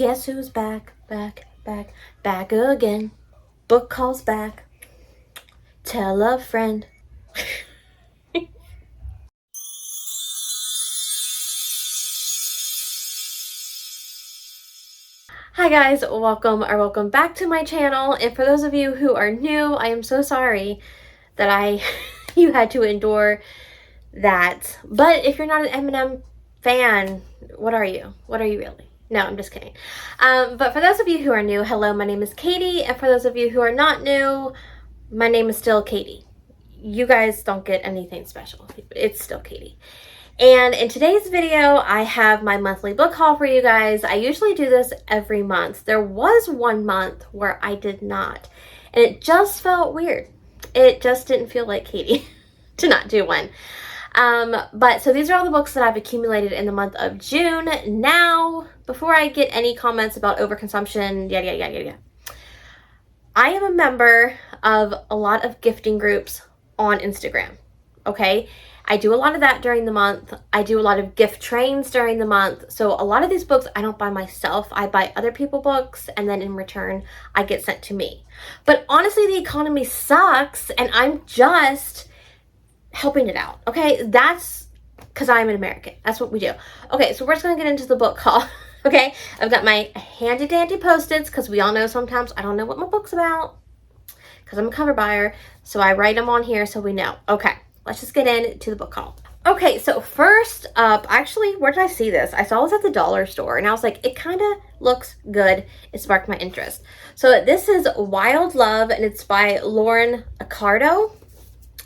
Guess who's back, back, back, back again. Book calls back. Tell a friend. Hi guys, welcome back to my channel. And for those of you who are new, I am so sorry that you had to endure that. But if you're not an Eminem fan, what are you? What are you really? No, I'm just kidding. But for those of you who are new, hello, my name is Katie. And for those of you who are not new, my name is still Katie. You guys don't get anything special. It's still Katie. And in today's video, I have my monthly book haul for you guys. I usually do this every month. There was one month where I did not. And it just felt weird. It just didn't feel like Katie to not do one. But so these are all the books that I've accumulated in the month of June. Now, before I get any comments about overconsumption, yada. I am a member of a lot of gifting groups on Instagram, okay? I do a lot of that during the month. I do a lot of gift trains during the month. So a lot of these books I don't buy myself. I buy other people's books, and then in return, I get sent to me. But honestly, the economy sucks, and I'm just helping it out, okay? That's because I'm an American. That's what we do. Okay, so we're just going to get into the book haul, okay? I've got my handy-dandy Post-its because we all know sometimes I don't know what my book's about because I'm a cover buyer. So I write them on here so we know. Okay, let's just get into the book haul. Okay, so first up, actually, where did I see this? I saw this at the dollar store, and I was like, it kind of looks good. It sparked my interest. So this is Wild Love, and it's by Lauren Accardo.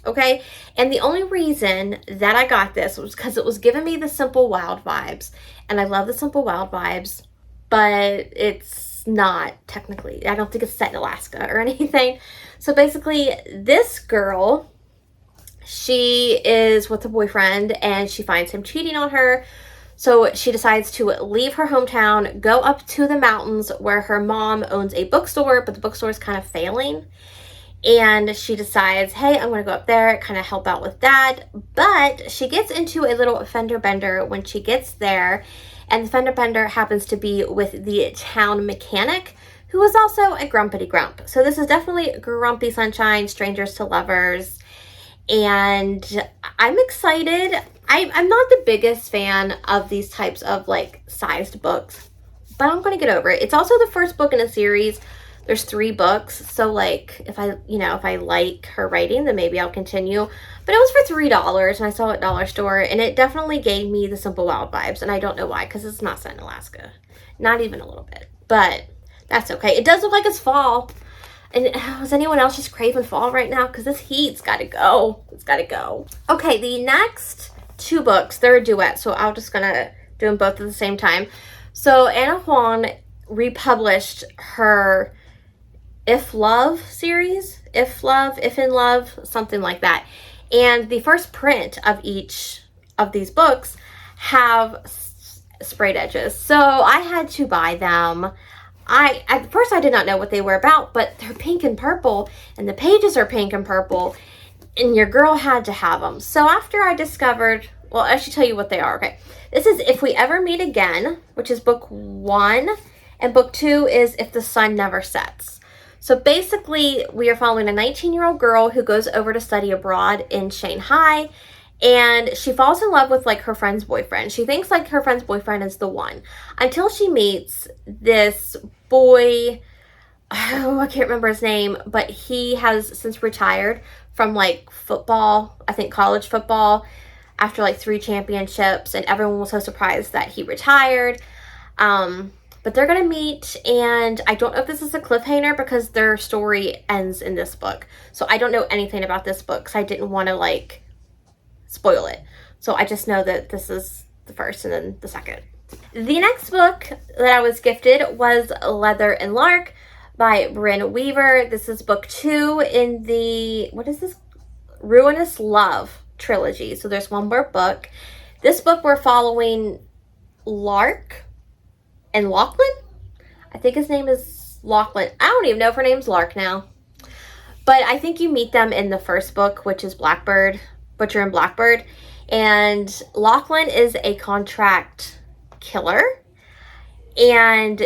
Okay, and the only reason that I got this was because it was giving me the Simple Wild vibes, and I love the Simple Wild vibes, but it's not technically, I don't think it's set in Alaska or anything. So basically, this girl, she is with a boyfriend, and she finds him cheating on her, so she decides to leave her hometown, go up to the mountains where her mom owns a bookstore, but the bookstore is kind of failing. And she decides, hey, I'm going to go up there, kind of help out with that. But she gets into a little fender bender when she gets there. And the fender bender happens to be with the town mechanic, who is also a grumpity grump. So this is definitely Grumpy Sunshine, Strangers to Lovers. And I'm excited. I'm not the biggest fan of these types of like sized books, but I'm going to get over it. It's also the first book in a series. There's 3 books, so like if I like her writing, then maybe I'll continue. But it was for $3, and I saw it at dollar store, and it definitely gave me the Simple Wild vibes, and I don't know why, because it's not set in Alaska, not even a little bit. But that's okay. It does look like it's fall, and is anyone else just craving fall right now? Because this heat's got to go. It's got to go. Okay, the next 2 books, they're a duet, so I'm just gonna do them both at the same time. So Anna Huang republished her If Love series, If in Love, something like that. And the first print of each of these books have sprayed edges. So I had to buy them. At first I did not know what they were about, but they're pink and purple, and the pages are pink and purple, and your girl had to have them. So after I discovered, well, I should tell you what they are, okay. This is If We Ever Meet Again, which is book 1, and book 2 is If the Sun Never Sets. So basically, we are following a 19-year-old girl who goes over to study abroad in Shanghai, and she falls in love with like her friend's boyfriend. She thinks like her friend's boyfriend is the one until she meets this boy. Oh, I can't remember his name, but he has since retired from like football, I think college football, after like 3 championships, and everyone was so surprised that he retired. But they're going to meet, and I don't know if this is a cliffhanger because their story ends in this book. So I don't know anything about this book because I didn't want to, like, spoil it. So I just know that this is the first and then the second. The next book that I was gifted was Leather and Lark by Bryn Weaver. This is book 2 in the, what is this? Ruinous Love trilogy. So there's one more book. This book we're following Lark and Lachlan? I think his name is Lachlan. I don't even know if her name's Lark now. But I think you meet them in the first book, which is Butcher and Blackbird. And Lachlan is a contract killer. And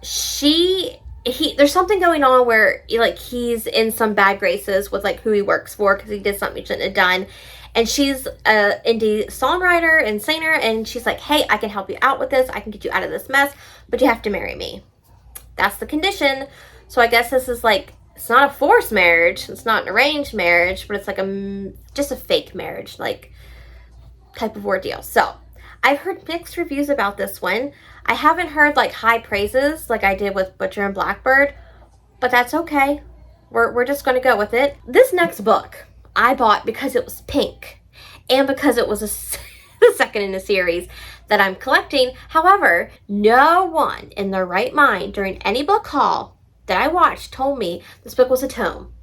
there's something going on where like he's in some bad graces with like who he works for because he did something he shouldn't have done. And she's a indie songwriter and singer, and she's like, hey, I can help you out with this. I can get you out of this mess, but you have to marry me. That's the condition. So I guess this is like, it's not a forced marriage. It's not an arranged marriage, but it's like just a fake marriage, like type of ordeal. So I've heard mixed reviews about this one. I haven't heard like high praises like I did with Butcher and Blackbird, but that's okay. We're just going to go with it. This next book I bought because it was pink and because it was the second in a series that I'm collecting. However, no one in their right mind during any book haul that I watched told me this book was a tome.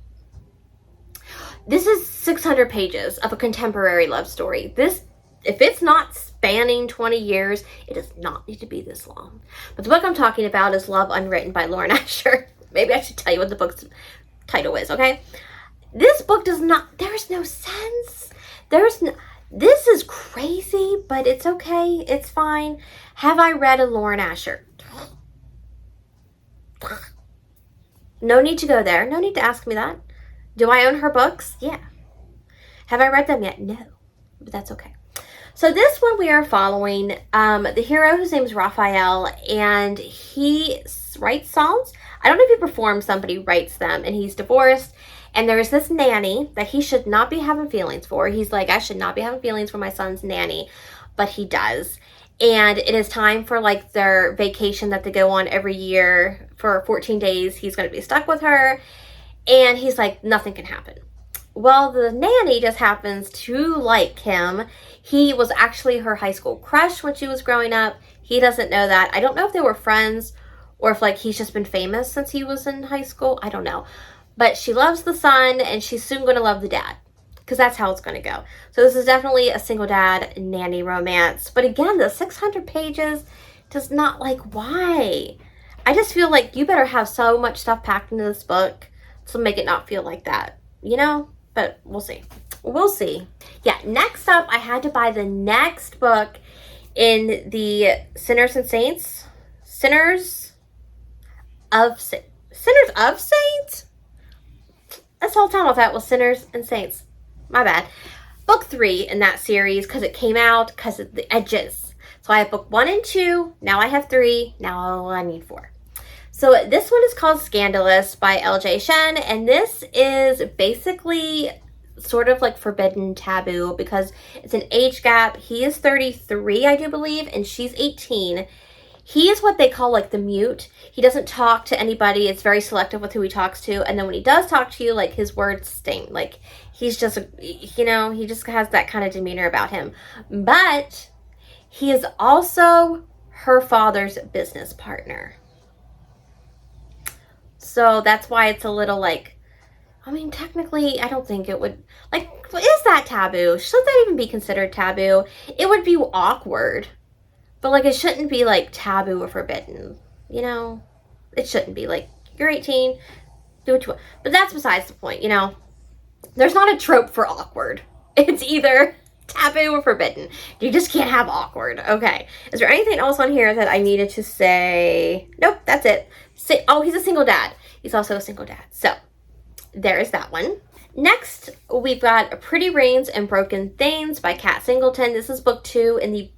This is 600 pages of a contemporary love story. This, if it's not spanning 20 years, it does not need to be this long. But the book I'm talking about is Love Unwritten by Lauren Asher. Maybe I should tell you what the book's title is, okay? This book does not, there's no sense. This is crazy, but it's okay. It's fine. Have I read a Lauren Asher? No need to go there. No need to ask me that. Do I own her books? Yeah. Have I read them yet? No. But that's okay. So this one we are following the hero whose name is Raphael, and he writes songs. I don't know if he performs them, but he writes them, and he's divorced. And there's this nanny that he should not be having feelings for. He's like, I should not be having feelings for my son's nanny, but he does. And it is time for like their vacation that they go on every year for 14 days. He's going to be stuck with her. And he's like, nothing can happen. Well, the nanny just happens to like him. He was actually her high school crush when she was growing up. He doesn't know that. I don't know if they were friends or if like he's just been famous since he was in high school. I don't know. But she loves the son, and she's soon going to love the dad, because that's how it's going to go. So this is definitely a single dad nanny romance. But again, the 600 pages does not, like, why? I just feel like you better have so much stuff packed into this book to make it not feel like that, you know? But we'll see. We'll see. Yeah, next up, I had to buy the next book in the Sinners and Saints. Sinners of Saints? This whole time I thought it was Sinners and Saints. My bad. Book 3 in that series because it came out because of the edges. So I have book 1 and 2. Now I have 3. Now I need 4. So this one is called Scandalous by L.J. Shen. And this is basically sort of like forbidden taboo because it's an age gap. He is 33, I do believe, and she's 18. He is what they call like the mute. He doesn't talk to anybody. It's very selective with who he talks to. And then when he does talk to you, like his words sting. Like he's just, you know, he just has that kind of demeanor about him. But he is also her father's business partner. So that's why it's a little like, I mean, technically, I don't think it would, like, is that taboo? Should that even be considered taboo? It would be awkward. But, like, it shouldn't be, like, taboo or forbidden, you know? It shouldn't be, like, you're 18, do what you want. But that's besides the point, you know? There's not a trope for awkward. It's either taboo or forbidden. You just can't have awkward. Okay. Is there anything else on here that I needed to say? Nope, that's it. Oh, he's a single dad. He's also a single dad. So, there is that one. Next, we've got Pretty Rains and Broken Things by Kat Singleton. This is book 2 in the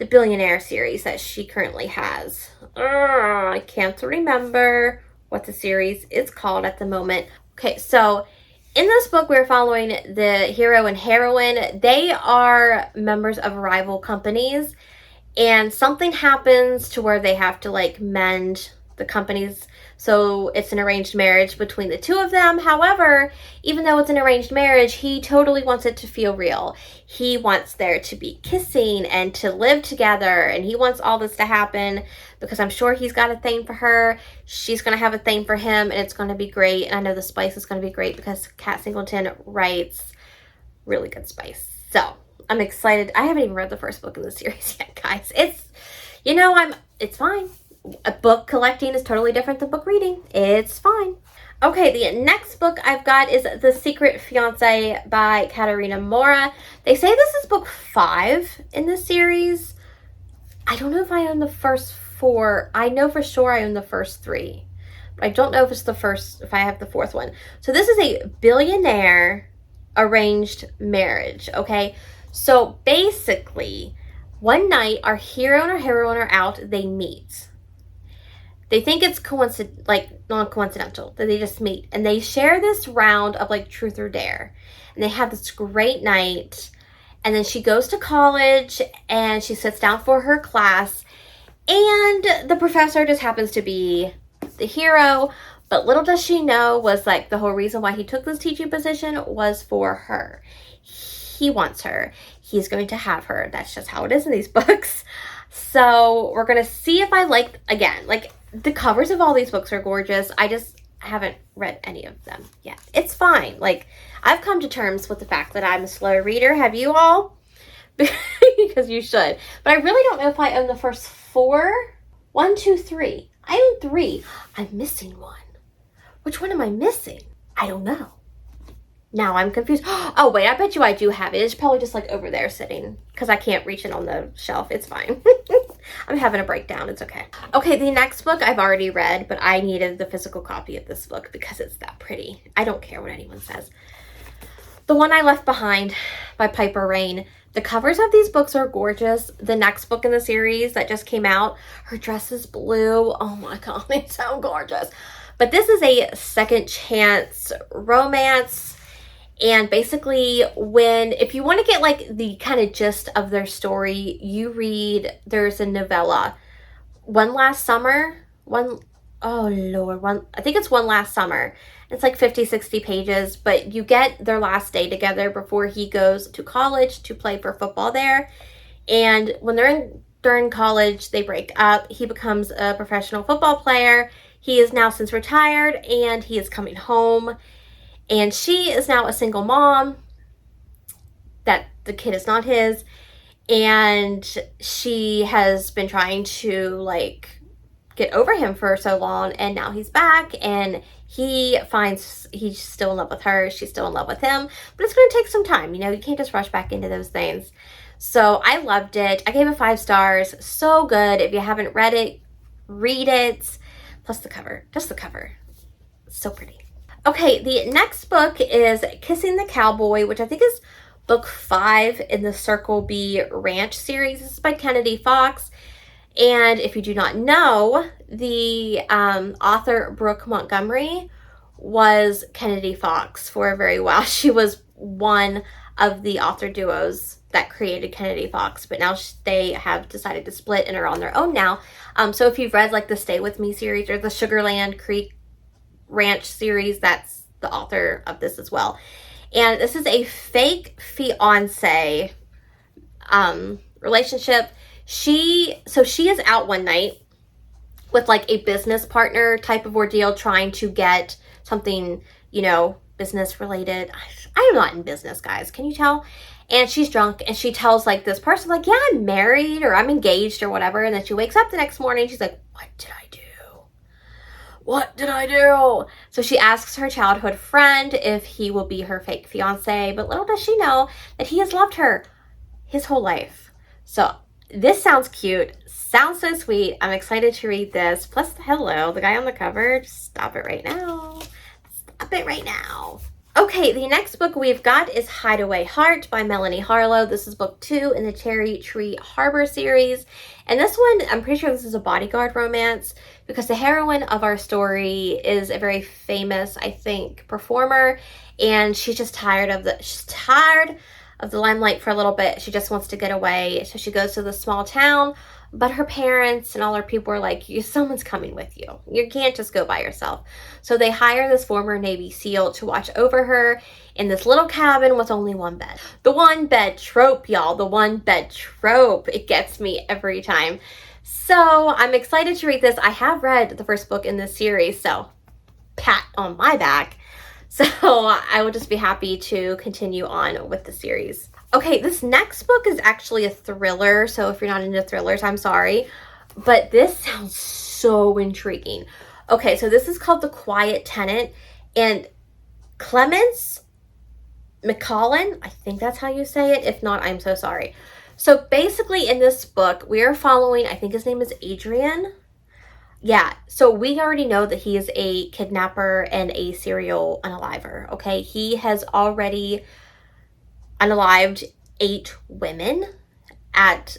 Billionaire series that she currently has. I can't remember what the series is called at the moment. Okay, so in this book, we're following the hero and heroine. They are members of rival companies, and something happens to where they have to like mend the companies. So it's an arranged marriage between the two of them. However, even though it's an arranged marriage, he totally wants it to feel real. He wants there to be kissing and to live together. And he wants all this to happen because I'm sure he's got a thing for her. She's going to have a thing for him, and it's going to be great. And I know the spice is going to be great because Kat Singleton writes really good spice. So I'm excited. I haven't even read the first book in the series yet, guys. It's, you know, it's fine. A book collecting is totally different than book reading. It's fine. Okay, the next book I've got is The Secret Fiancé by Katerina Mora. They say this is book 5 in the series. I don't know if I own the first I know for sure I own the first 3. But I don't know if it's if I have the 4th one. So this is a billionaire arranged marriage, okay? So basically, one night our hero and our heroine are out, they meet. They think it's non-coincidental that they just meet. And they share this round of like truth or dare. And they have this great night. And then she goes to college and she sits down for her class. And the professor just happens to be the hero. But little does she know was like the whole reason why he took this teaching position was for her. He wants her. He's going to have her. That's just how it is in these books. So we're going to see if I again, the covers of all these books are gorgeous. I just haven't read any of them yet. It's fine. Like, I've come to terms with the fact that I'm a slow reader. Have you all? Because you should. But I really don't know if I own the first 4. 1, 2, 3. I own 3. I'm missing one. Which one am I missing? I don't know. Now I'm confused. Oh, wait, I bet you I do have it. It's probably just like over there sitting because I can't reach it on the shelf. It's fine. I'm having a breakdown. It's okay. Okay, the next book I've already read, but I needed the physical copy of this book because it's that pretty. I don't care what anyone says. The One I Left Behind by Piper Rain. The covers of these books are gorgeous. The next book in the series that just came out, her dress is blue. Oh my God, it's so gorgeous. But this is a second chance romance. And basically, if you want to get like the kind of gist of their story, you read, there's a novella, One Last Summer. I think it's One Last Summer. It's like 50, 60 pages, but you get their last day together before he goes to college to play for football there. And when during college, they break up. He becomes a professional football player. He is now since retired and he is coming home. And she is now a single mom, that the kid is not his, and she has been trying to get over him for so long, and now he's back, and he finds he's still in love with her, she's still in love with him, but it's going to take some time, you can't just rush back into those things. So I loved it. I gave it 5 stars. So good. If you haven't read it, read it. Plus the cover, just the cover, so pretty. Okay, the next book is Kissing the Cowboy, which I think is book 5 in the Circle B Ranch series. This is by Kennedy Fox. And if you do not know, the author Brooke Montgomery was Kennedy Fox for a very while. She was one of the author duos that created Kennedy Fox, but now they have decided to split and are on their own now. So if you've read the Stay With Me series or the Sugarland Creek Ranch series, that's the author of this as well. And this is a fake fiance relationship. She is out one night with a business partner type of ordeal, trying to get something, business related. I am not in business, guys. Can you tell? And she's drunk and she tells this person yeah, I'm married or I'm engaged or whatever. And then she wakes up the next morning. She's like, what did I do? What did I do? So she asks her childhood friend if he will be her fake fiance, but little does she know that he has loved her his whole life. So this sounds cute, sounds so sweet. I'm excited to read this. Plus, hello, the guy on the cover. Just stop it right now. Stop it right now. Okay, the next book we've got is Hideway Heart by Melanie Harlow. This is book 2 in the Cherry Tree Harbor series. And this one, I'm pretty sure this is a bodyguard romance because the heroine of our story is a very famous, I think, performer. And she's just tired of the limelight for a little bit. She just wants to get away. So she goes to the small town, but her parents and all her people are like, someone's coming with you. You can't just go by yourself. So they hire this former Navy SEAL to watch over her in this little cabin with only one bed. The one bed trope, y'all. The one bed trope. It gets me every time. So I'm excited to read this. I have read the first book in this series, so pat on my back. So I will just be happy to continue on with the series. Okay, this next book is actually a thriller, so if you're not into thrillers, I'm sorry. But this sounds so intriguing. Okay, so this is called The Quiet Tenant, and Clements McCollin, I think that's how you say it. If not, I'm so sorry. So basically in this book, we are following, I think his name is Adrian. Yeah, so we already know that he is a kidnapper and a serial unaliver, okay? He has already unalived 8 women at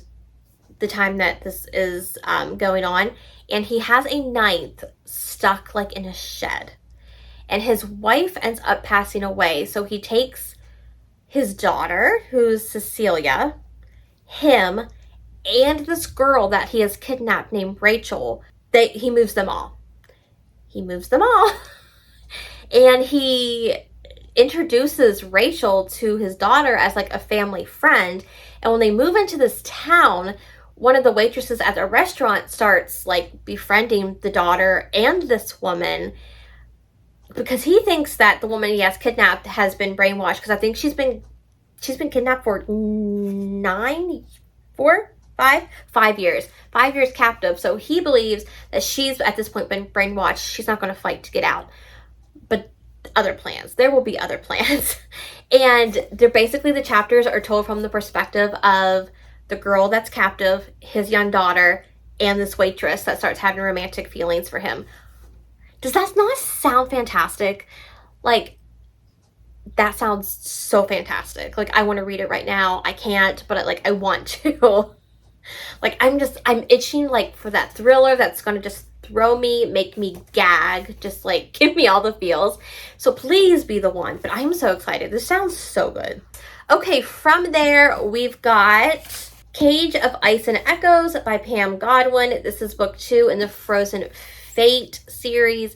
the time that this is going on, and he has a 9th stuck like in a shed. And his wife ends up passing away, so he takes his daughter, who's Cecilia, him, and this girl that he has kidnapped named Rachel. He moves them all. He moves them all. And he introduces Rachel to his daughter as like a family friend. And when they move into this town, one of the waitresses at the restaurant starts like befriending the daughter and this woman, because he thinks that the woman he has kidnapped has been brainwashed, because I think she's been kidnapped for 5 years. 5 years captive. So he believes that she's at this point been brainwashed. She's not going to fight to get out. But other plans. There will be other plans. And they're basically, the chapters are told from the perspective of the girl that's captive, his young daughter, and this waitress that starts having romantic feelings for him. Does that not sound fantastic? Like, that sounds so fantastic. Like, I want to read it right now. I can't, but I want to. Like, I'm itching, like, for that thriller that's going to just throw me, make me gag, just, like, give me all the feels. So please be the one. But I'm so excited. This sounds so good. Okay, from there, we've got Cage of Ice and Echoes by Pam Godwin. This is book 2 in the Frozen Fate series.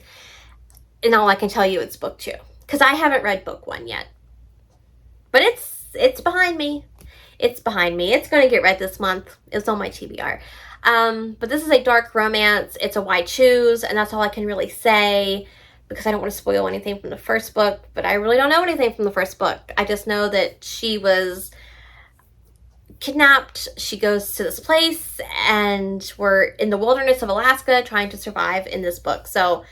And all I can tell you, it's book 2. Because I haven't read book 1 yet. But it's behind me. It's behind me. It's going to get read this month. It's on my TBR. But this is a dark romance. It's a why choose, and that's all I can really say, because I don't want to spoil anything from the first book, but I really don't know anything from the first book. I just know that she was kidnapped. She goes to this place, and we're in the wilderness of Alaska trying to survive in this book. So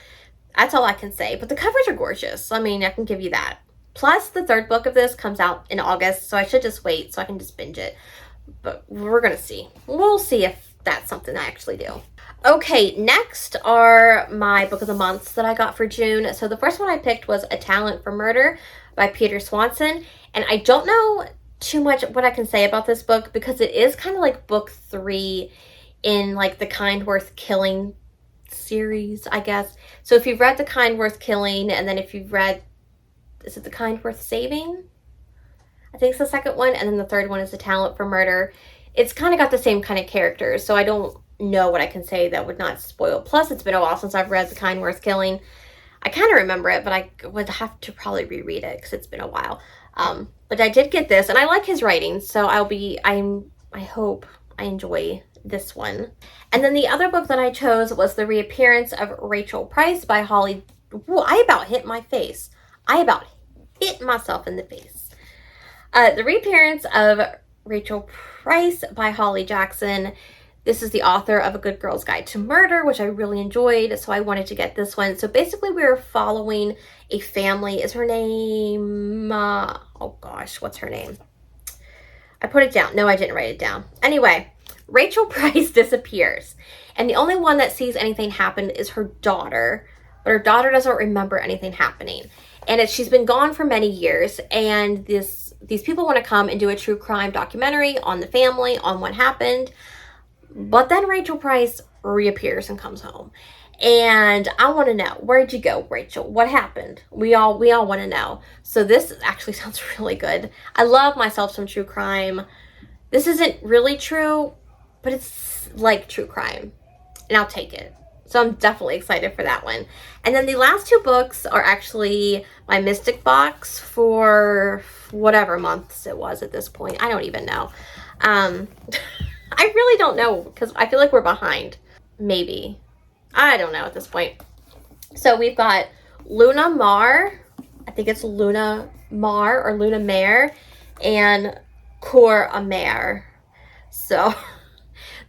that's all I can say. But the covers are gorgeous. I mean, I can give you that. Plus, the 3rd book of this comes out in August, so I should just wait so I can just binge it. But we're going to see. We'll see if that's something I actually do. Okay, next are my book of the months that I got for June. So the first one I picked was A Talent for Murder by Peter Swanson. And I don't know too much what I can say about this book, because it is kind of like book 3 in like the Kind Worth Killing series, I guess. So if you've read The Kind Worth Killing, and then if you've read, is it The Kind Worth Saving? I think it's the second one, and then the third one is A Talent for Murder. It's kind of got the same kind of characters, so I don't know what I can say that would not spoil. Plus, it's been a while since I've read The Kind Worth Killing. I kind of remember it, but I would have to probably reread it because it's been a while. But I did get this, and I like his writing, so I hope I enjoy this one. And then the other book that I chose was The Reappearance of Rachel Price by Holly. Ooh, I about hit my face. I about hit myself in the face. The Reappearance of Rachel Price by Holly Jackson. This is the author of A Good Girl's Guide to Murder, which I really enjoyed, so I wanted to get this one. So basically, we're following a family. Is her name... oh gosh, what's her name? I put it down. No, I didn't write it down. Anyway, Rachel Price disappears, and the only one that sees anything happen is her daughter, but her daughter doesn't remember anything happening. And she's been gone for many years, and these people want to come and do a true crime documentary on the family, on what happened. But then Rachel Price reappears and comes home. And I want to know, where'd you go, Rachel? What happened? We all want to know. So this actually sounds really good. I love myself some true crime. This isn't really true, but it's like true crime. And I'll take it. So I'm definitely excited for that one. And then the last 2 books are actually my Mystic box for whatever months it was at this point. I don't even know. I really don't know, because I feel like we're behind. Maybe. I don't know at this point. So we've got Luna Mar. I think it's Luna Mar or Luna Mare. And Cor Amer. So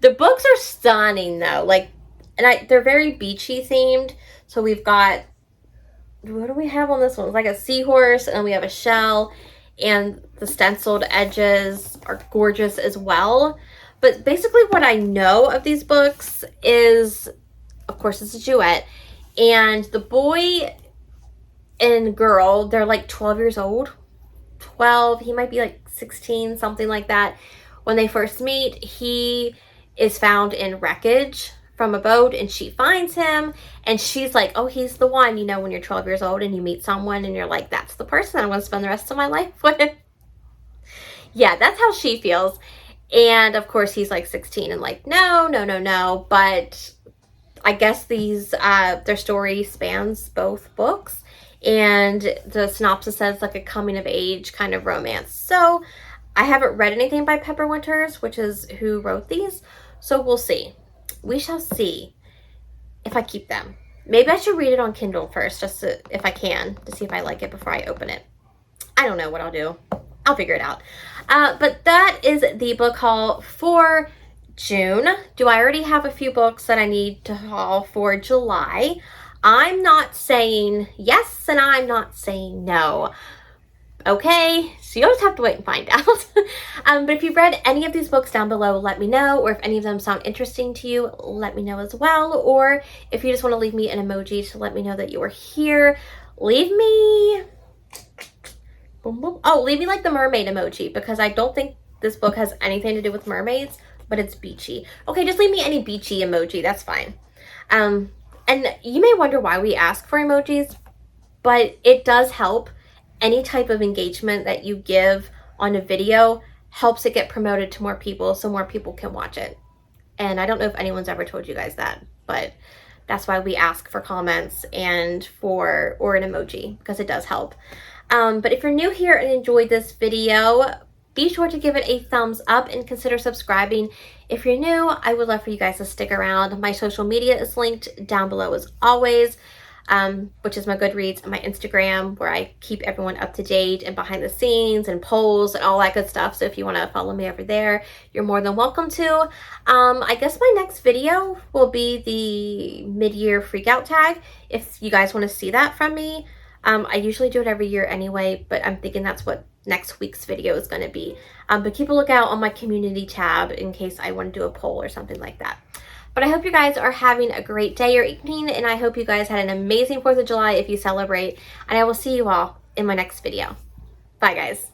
the books are stunning though. They're very beachy themed. So we've got, what do we have on this one? It's like a seahorse, and we have a shell. and the stenciled edges are gorgeous as well. But basically what I know of these books is, of course, it's a duet, and the boy and girl, they're like 12 years old. 12, he might be like 16, something like that. When they first meet, he is found in wreckage from a boat, and she finds him, and she's like, oh, he's the one. You know, when you're 12 years old and you meet someone and you're like, that's the person I want to spend the rest of my life with. Yeah, that's how she feels. And of course he's like 16 and like, no, no, no, no. But I guess these their story spans both books, and the synopsis says like a coming of age kind of romance. So I haven't read anything by Pepper Winters, which is who wrote these, so we'll see. We shall see if I keep them. Maybe I should read it on Kindle first, just to, if I can, to see if I like it before I open it. I don't know what I'll do. I'll figure it out. But that is the book haul for June. Do I already have a few books that I need to haul for July? I'm not saying yes, and I'm not saying no. Okay, so you always have to wait and find out. But if you've read any of these books down below, let me know. Or if any of them sound interesting to you, let me know as well. Or if you just want to leave me an emoji to let me know that you are here, leave me... boom, boom. Oh, leave me like the mermaid emoji, because I don't think this book has anything to do with mermaids, but it's beachy. Okay, just leave me any beachy emoji. That's fine. And you may wonder why we ask for emojis, but it does help. Any type of engagement that you give on a video helps it get promoted to more people, so more people can watch it. And I don't know if anyone's ever told you guys that, but that's why we ask for comments and or an emoji, because it does help. But if you're new here and enjoyed this video, be sure to give it a thumbs up and consider subscribing. If you're new, I would love for you guys to stick around. My social media is linked down below as always, which is my Goodreads and my Instagram, where I keep everyone up to date and behind the scenes and polls and all that good stuff. So if you want to follow me over there, you're more than welcome to. I guess my next video will be the mid-year freakout tag, if you guys want to see that from me. I usually do it every year anyway, but I'm thinking that's what next week's video is going to be. But keep a lookout on my community tab in case I want to do a poll or something like that. But I hope you guys are having a great day or evening, and I hope you guys had an amazing 4th of July if you celebrate, and I will see you all in my next video. Bye, guys.